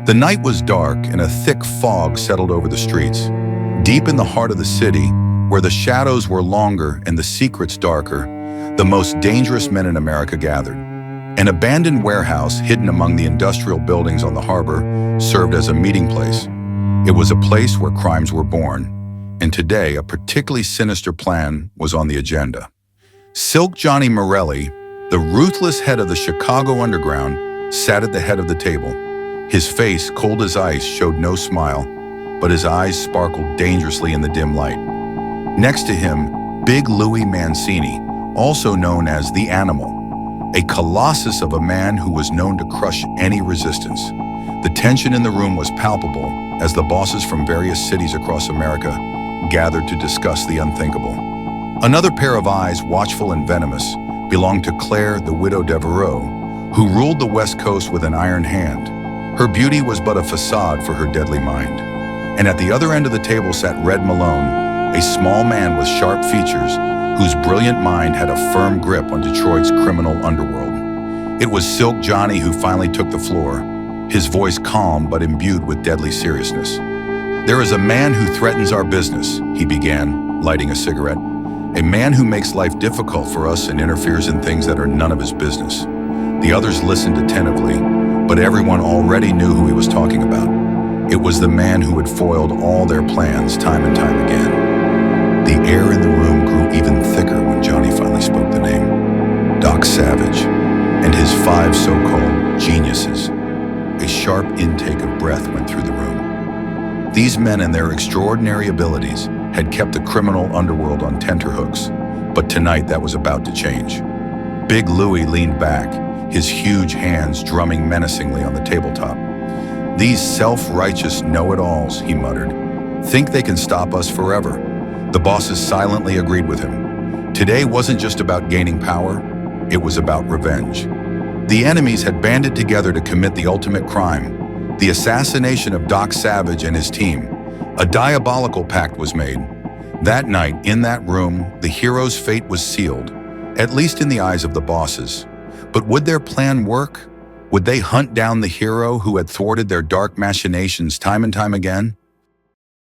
The night was dark and a thick fog settled over the streets. Deep in the heart of the city, where the shadows were longer and the secrets darker, the most dangerous men in America gathered. An abandoned warehouse hidden among the industrial buildings on the harbor served as a meeting place. It was a place where crimes were born, and today a particularly sinister plan was on the agenda. Silk Johnny Morelli, the ruthless head of the Chicago Underground, sat at the head of the table. His face, cold as ice, showed no smile, but his eyes sparkled dangerously in the dim light. Next to him, Big Louis Mancini, also known as the Animal, a colossus of a man who was known to crush any resistance. The tension in the room was palpable as the bosses from various cities across America gathered to discuss the unthinkable. Another pair of eyes, watchful and venomous, belonged to Claire, the widow Devereaux, who ruled the West Coast with an iron hand. Her beauty was but a facade for her deadly mind. And at the other end of the table sat Red Malone, a small man with sharp features whose brilliant mind had a firm grip on Detroit's criminal underworld. It was Silk Johnny who finally took the floor, his voice calm but imbued with deadly seriousness. "There is a man who threatens our business," he began, lighting a cigarette. "A man who makes life difficult for us and interferes in things that are none of his business." The others listened attentively, but everyone already knew who he was talking about. It was the man who had foiled all their plans time and time again. The air in the room grew even thicker when Johnny finally spoke the name. Doc Savage and his 5 so-called geniuses. A sharp intake of breath went through the room. These men and their extraordinary abilities had kept the criminal underworld on tenterhooks, but tonight that was about to change. Big Louis leaned back, his huge hands drumming menacingly on the tabletop. "These self-righteous know-it-alls," he muttered, "think they can stop us forever." The bosses silently agreed with him. Today wasn't just about gaining power, it was about revenge. The enemies had banded together to commit the ultimate crime, the assassination of Doc Savage and his team. A diabolical pact was made. That night, in that room, the hero's fate was sealed, at least in the eyes of the bosses. But would their plan work? Would they hunt down the hero who had thwarted their dark machinations time and time again?